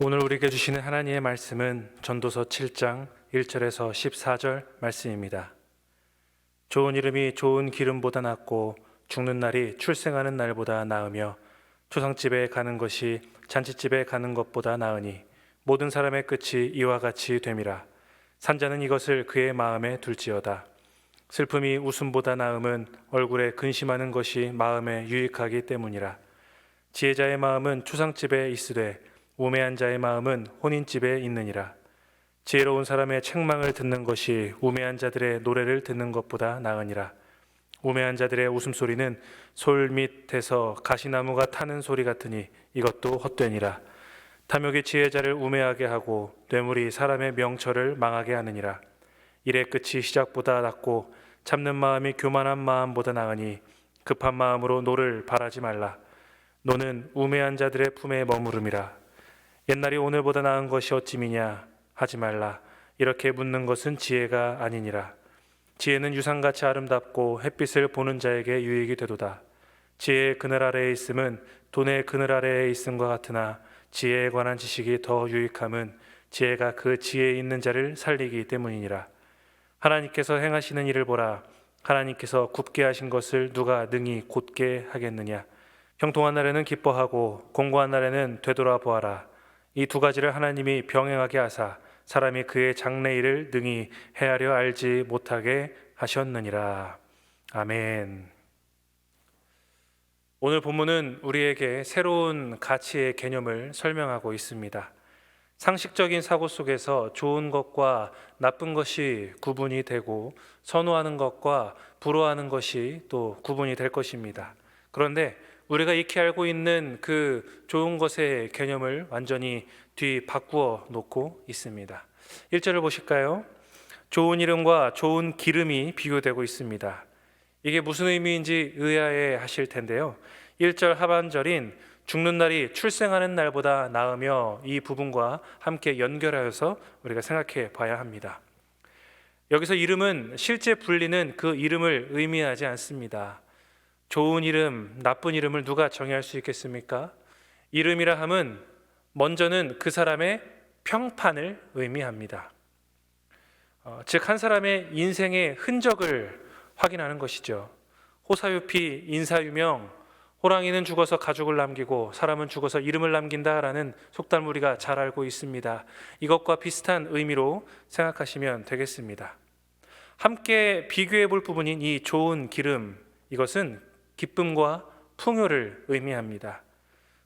오늘 우리에게 주시는 하나님의 말씀은 전도서 7장 1절에서 14절 말씀입니다. 좋은 이름이 좋은 기름보다 낫고 죽는 날이 출생하는 날보다 나으며 초상집에 가는 것이 잔치집에 가는 것보다 나으니 모든 사람의 끝이 이와 같이 됨이라. 산자는 이것을 그의 마음에 둘지어다. 슬픔이 웃음보다 나음은 얼굴에 근심하는 것이 마음에 유익하기 때문이라. 지혜자의 마음은 초상집에 있으되 우매한 자의 마음은 혼인집에 있느니라. 지혜로운 사람의 책망을 듣는 것이 우매한 자들의 노래를 듣는 것보다 나으니라. 우매한 자들의 웃음소리는 솔 밑에서 가시나무가 타는 소리 같으니 이것도 헛되니라. 탐욕이 지혜자를 우매하게 하고 뇌물이 사람의 명철을 망하게 하느니라. 일의 끝이 시작보다 낫고 참는 마음이 교만한 마음보다 나으니 급한 마음으로 노를 바라지 말라. 노는 우매한 자들의 품에 머무름이라. 옛날이 오늘보다 나은 것이 어찌미냐 하지 말라. 이렇게 묻는 것은 지혜가 아니니라. 지혜는 유상같이 아름답고 햇빛을 보는 자에게 유익이 되도다. 지혜의 그늘 아래에 있음은 돈의 그늘 아래에 있음과 같으나 지혜에 관한 지식이 더 유익함은 지혜가 그 지혜에 있는 자를 살리기 때문이니라. 하나님께서 행하시는 일을 보라. 하나님께서 굽게 하신 것을 누가 능히 곧게 하겠느냐. 형통한 날에는 기뻐하고 공고한 날에는 되돌아 보아라. 이 두 가지를 하나님이 병행하게 하사 사람이 그의 장래일을 능히 헤아려 알지 못하게 하셨느니라. 아멘. 오늘 본문은 우리에게 새로운 가치의 개념을 설명하고 있습니다. 상식적인 사고 속에서 좋은 것과 나쁜 것이 구분이 되고 선호하는 것과 불호하는 것이 또 구분이 될 것입니다. 그런데 우리가 익히 알고 있는 그 좋은 것의 개념을 완전히 뒤바꾸어 놓고 있습니다. 1절을 보실까요? 좋은 이름과 좋은 기름이 비교되고 있습니다. 이게 무슨 의미인지 의아해 하실 텐데요. 1절 하반절인 죽는 날이 출생하는 날보다 나으며 이 부분과 함께 연결하여서 우리가 생각해 봐야 합니다. 여기서 이름은 실제 불리는 그 이름을 의미하지 않습니다. 좋은 이름, 나쁜 이름을 누가 정의할 수 있겠습니까? 이름이라 함은 먼저는 그 사람의 평판을 의미합니다. 즉 한 사람의 인생의 흔적을 확인하는 것이죠. 호사유피 인사유명, 호랑이는 죽어서 가죽을 남기고 사람은 죽어서 이름을 남긴다라는 속담을 우리가 잘 알고 있습니다. 이것과 비슷한 의미로 생각하시면 되겠습니다. 함께 비교해 볼 부분인 이 좋은 기름, 이것은 기쁨과 풍요를 의미합니다.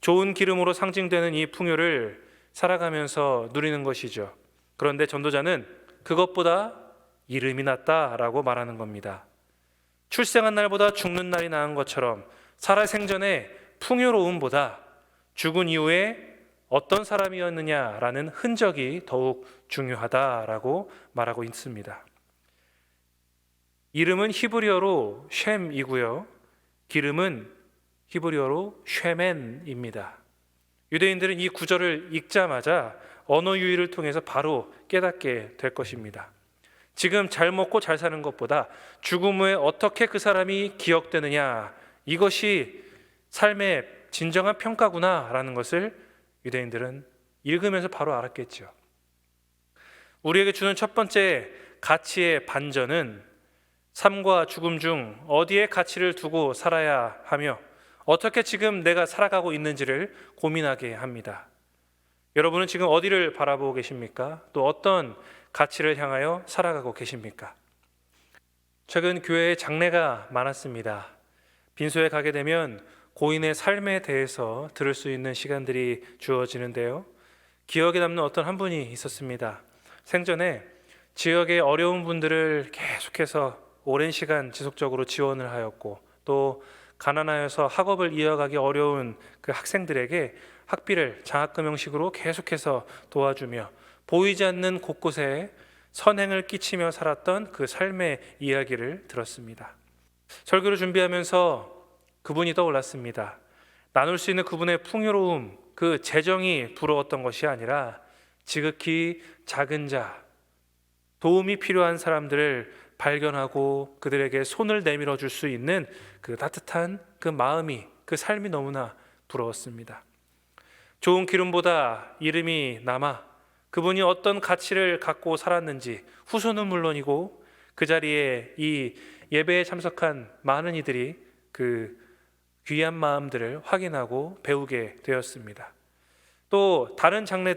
좋은 기름으로 상징되는 이 풍요를 살아가면서 누리는 것이죠. 그런데 전도자는 그것보다 이름이 낫다라고 말하는 겁니다. 출생한 날보다 죽는 날이 나은 것처럼 살아생전의 풍요로움보다 죽은 이후에 어떤 사람이었느냐라는 흔적이 더욱 중요하다라고 말하고 있습니다. 이름은 히브리어로 쉔이고요. 기름은 히브리어로 쉐멘입니다. 유대인들은 이 구절을 읽자마자 언어 유희를 통해서 바로 깨닫게 될 것입니다. 지금 잘 먹고 잘 사는 것보다 죽음 후에 어떻게 그 사람이 기억되느냐, 이것이 삶의 진정한 평가구나라는 것을 유대인들은 읽으면서 바로 알았겠죠. 우리에게 주는 첫 번째 가치의 반전은 삶과 죽음 중 어디에 가치를 두고 살아야 하며 어떻게 지금 내가 살아가고 있는지를 고민하게 합니다. 여러분은 지금 어디를 바라보고 계십니까? 또 어떤 가치를 향하여 살아가고 계십니까? 최근 교회에 장례가 많았습니다. 빈소에 가게 되면 고인의 삶에 대해서 들을 수 있는 시간들이 주어지는데요. 기억에 남는 어떤 한 분이 있었습니다. 생전에 지역의 어려운 분들을 계속해서 오랜 시간 지속적으로 지원을 하였고 또 가난하여서 학업을 이어가기 어려운 그 학생들에게 학비를 장학금 형식으로 계속해서 도와주며 보이지 않는 곳곳에 선행을 끼치며 살았던 그 삶의 이야기를 들었습니다. 설교를 준비하면서 그분이 떠올랐습니다. 나눌 수 있는 그분의 풍요로움, 그 재정이 부러웠던 것이 아니라 지극히 작은 자, 도움이 필요한 사람들을 발견하고 그들에게 손을 내밀어 줄 수 있는 그 따뜻한 그 마음이, 그 삶이 너무나 부러웠습니다. 좋은 기름보다 이름이 남아 그분이 어떤 가치를 갖고 살았는지 후손은 물론이고 그 자리에 이 예배에 참석한 많은 이들이 그 귀한 마음들을 확인하고 배우게 되었습니다. 또 다른 장례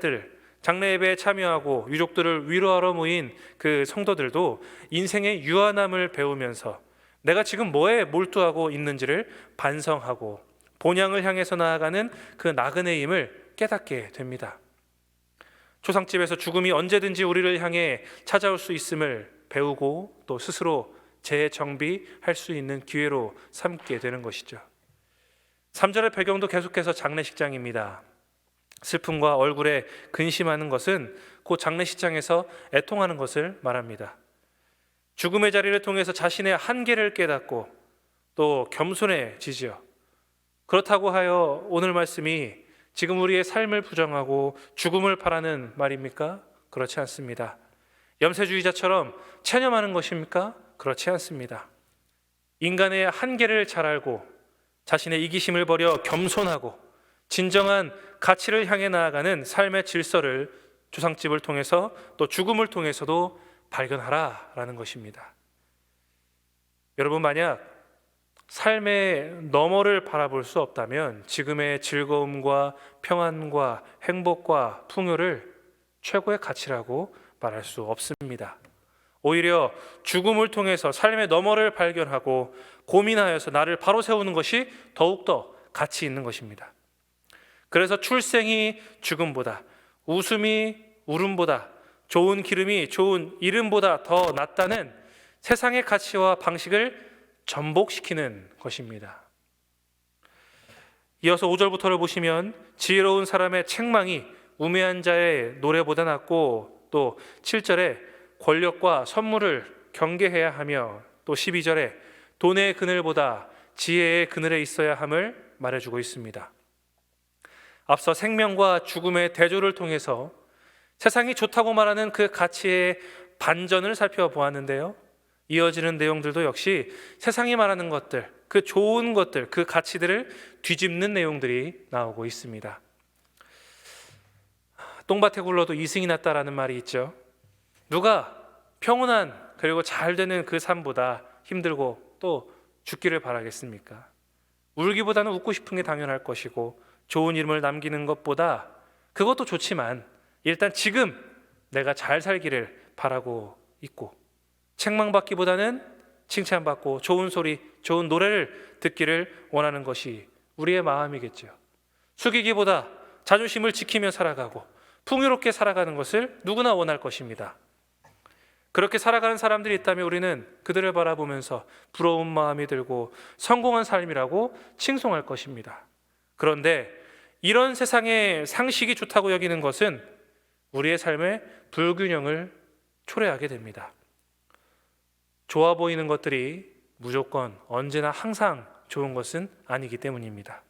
예배에 참여하고 유족들을 위로하러 모인 그 성도들도 인생의 유한함을 배우면서 내가 지금 뭐에 몰두하고 있는지를 반성하고 본향을 향해서 나아가는 그 나그네임을 깨닫게 됩니다. 초상집에서 죽음이 언제든지 우리를 향해 찾아올 수 있음을 배우고 또 스스로 재정비할 수 있는 기회로 삼게 되는 것이죠. 3절의 배경도 계속해서 장례식장입니다. 슬픔과 얼굴에 근심하는 것은 곧 장례식장에서 애통하는 것을 말합니다. 죽음의 자리를 통해서 자신의 한계를 깨닫고 또 겸손해지지요. 그렇다고 하여 오늘 말씀이 지금 우리의 삶을 부정하고 죽음을 바라는 말입니까? 그렇지 않습니다. 염세주의자처럼 체념하는 것입니까? 그렇지 않습니다. 인간의 한계를 잘 알고 자신의 이기심을 버려 겸손하고 진정한 가치를 향해 나아가는 삶의 질서를 초상집을 통해서 또 죽음을 통해서도 발견하라라는 것입니다. 여러분, 만약 삶의 너머를 바라볼 수 없다면 지금의 즐거움과 평안과 행복과 풍요를 최고의 가치라고 말할 수 없습니다. 오히려 죽음을 통해서 삶의 너머를 발견하고 고민하여서 나를 바로 세우는 것이 더욱더 가치 있는 것입니다. 그래서 출생이 죽음보다, 웃음이 울음보다, 좋은 기름이 좋은 이름보다 더 낫다는 세상의 가치와 방식을 전복시키는 것입니다. 이어서 5절부터를 보시면 지혜로운 사람의 책망이 우매한 자의 노래보다 낫고, 또 7절에 권력과 선물을 경계해야 하며, 또 12절에 돈의 그늘보다 지혜의 그늘에 있어야 함을 말해주고 있습니다. 앞서 생명과 죽음의 대조를 통해서 세상이 좋다고 말하는 그 가치의 반전을 살펴보았는데요, 이어지는 내용들도 역시 세상이 말하는 것들, 그 좋은 것들, 그 가치들을 뒤집는 내용들이 나오고 있습니다. 똥밭에 굴러도 이승이 낫다라는 말이 있죠. 누가 평온한 그리고 잘 되는 그 삶보다 힘들고 또 죽기를 바라겠습니까? 울기보다는 웃고 싶은 게 당연할 것이고, 좋은 이름을 남기는 것보다 그것도 좋지만 일단 지금 내가 잘 살기를 바라고 있고, 책망받기보다는 칭찬받고 좋은 소리, 좋은 노래를 듣기를 원하는 것이 우리의 마음이겠죠. 숙이기보다 자존심을 지키며 살아가고 풍요롭게 살아가는 것을 누구나 원할 것입니다. 그렇게 살아가는 사람들이 있다면 우리는 그들을 바라보면서 부러운 마음이 들고 성공한 삶이라고 칭송할 것입니다. 그런데 이런 세상의 상식이 좋다고 여기는 것은 우리의 삶의 불균형을 초래하게 됩니다. 좋아 보이는 것들이 무조건 언제나 항상 좋은 것은 아니기 때문입니다.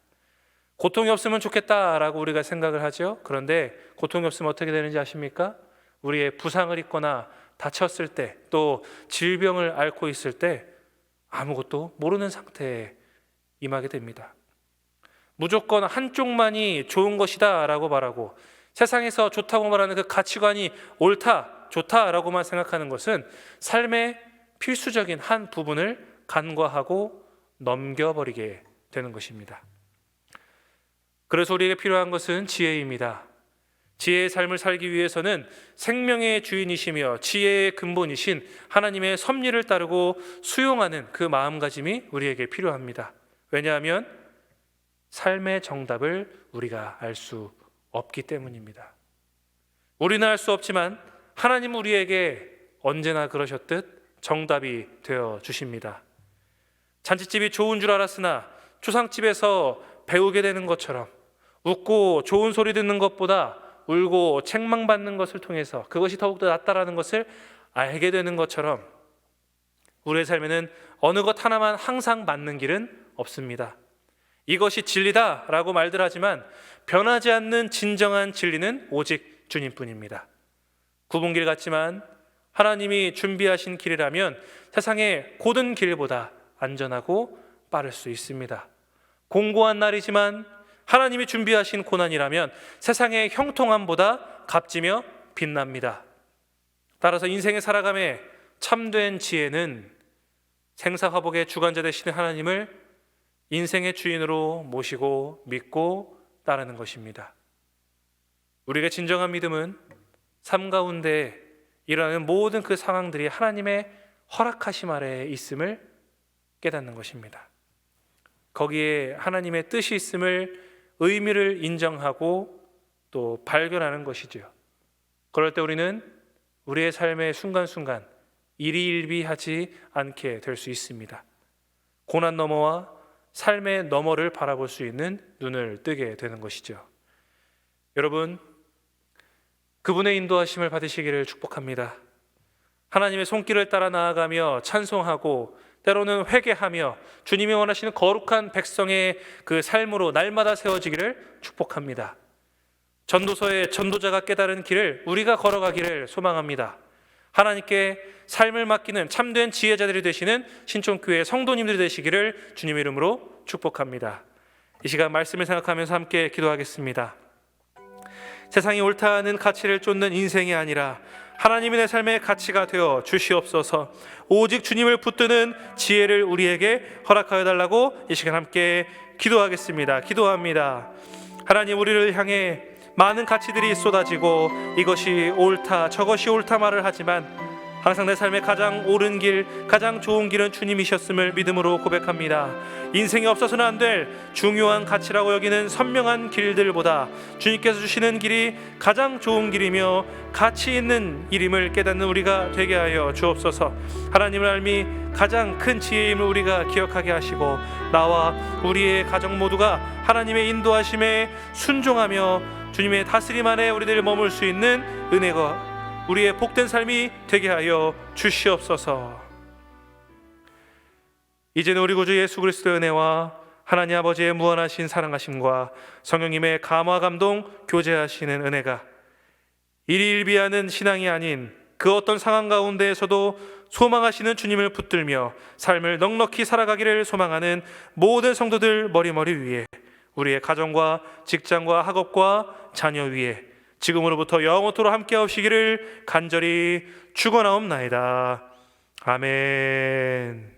고통이 없으면 좋겠다라고 우리가 생각을 하죠. 그런데 고통이 없으면 어떻게 되는지 아십니까? 우리의 부상을 입거나 다쳤을 때, 또 질병을 앓고 있을 때 아무것도 모르는 상태에 임하게 됩니다. 무조건 한쪽만이 좋은 것이다 라고 말하고 세상에서 좋다고 말하는 그 가치관이 옳다, 좋다라고만 생각하는 것은 삶의 필수적인 한 부분을 간과하고 넘겨버리게 되는 것입니다. 그래서 우리에게 필요한 것은 지혜입니다. 지혜의 삶을 살기 위해서는 생명의 주인이시며 지혜의 근본이신 하나님의 섭리를 따르고 수용하는 그 마음가짐이 우리에게 필요합니다. 왜냐하면 삶의 정답을 우리가 알 수 없기 때문입니다. 우리는 알 수 없지만 하나님은 우리에게 언제나 그러셨듯 정답이 되어 주십니다. 잔치집이 좋은 줄 알았으나 초상집에서 배우게 되는 것처럼 웃고 좋은 소리 듣는 것보다 울고 책망받는 것을 통해서 그것이 더욱더 낫다라는 것을 알게 되는 것처럼 우리의 삶에는 어느 것 하나만 항상 맞는 길은 없습니다. 이것이 진리다라고 말들 하지만 변하지 않는 진정한 진리는 오직 주님뿐입니다. 굽은 길 같지만 하나님이 준비하신 길이라면 세상의 고든 길보다 안전하고 빠를 수 있습니다. 공고한 날이지만 하나님이 준비하신 고난이라면 세상의 형통함보다 값지며 빛납니다. 따라서 인생의 살아감에 참된 지혜는 생사화복의 주관자 되시는 하나님을 인생의 주인으로 모시고 믿고 따르는 것입니다. 우리가 진정한 믿음은 삶 가운데 일어나는 모든 그 상황들이 하나님의 허락하심 아래에 있음을 깨닫는 것입니다. 거기에 하나님의 뜻이 있음을, 의미를 인정하고 또 발견하는 것이지요. 그럴 때 우리는 우리의 삶의 순간순간 일희일비하지 않게 될 수 있습니다. 고난 너머와 삶의 너머를 바라볼 수 있는 눈을 뜨게 되는 것이죠. 여러분, 그분의 인도하심을 받으시기를 축복합니다. 하나님의 손길을 따라 나아가며 찬송하고 때로는 회개하며 주님이 원하시는 거룩한 백성의 그 삶으로 날마다 세워지기를 축복합니다. 전도서의 전도자가 깨달은 길을 우리가 걸어가기를 소망합니다. 하나님께 삶을 맡기는 참된 지혜자들이 되시는 신촌교회 성도님들이 되시기를 주님의 이름으로 축복합니다. 이 시간 말씀을 생각하면서 함께 기도하겠습니다. 세상이 옳다는 가치를 쫓는 인생이 아니라 하나님이 내 삶의 가치가 되어 주시옵소서. 오직 주님을 붙드는 지혜를 우리에게 허락하여 달라고 이 시간 함께 기도하겠습니다. 기도합니다. 하나님, 우리를 향해 많은 가치들이 쏟아지고 이것이 옳다 저것이 옳다 말을 하지만 항상 내 삶의 가장 옳은 길, 가장 좋은 길은 주님이셨음을 믿음으로 고백합니다. 인생에 없어서는 안 될 중요한 가치라고 여기는 선명한 길들보다 주님께서 주시는 길이 가장 좋은 길이며 가치 있는 일임을 깨닫는 우리가 되게 하여 주옵소서. 하나님을 알미 가장 큰 지혜임을 우리가 기억하게 하시고 나와 우리의 가정 모두가 하나님의 인도하심에 순종하며 주님의 다스림 안에 우리들 머물 수 있는 은혜가 우리의 복된 삶이 되게 하여 주시옵소서. 이제는 우리 구주 예수 그리스도의 은혜와 하나님 아버지의 무한하신 사랑하심과 성령님의 감화 감동 교제하시는 은혜가 일희일비하는 신앙이 아닌 그 어떤 상황 가운데에서도 소망하시는 주님을 붙들며 삶을 넉넉히 살아가기를 소망하는 모든 성도들 머리머리 위에, 우리의 가정과 직장과 학업과 자녀 위에 지금으로부터 영원토록 함께 하시기를 간절히 축원하옵나이다. 아멘.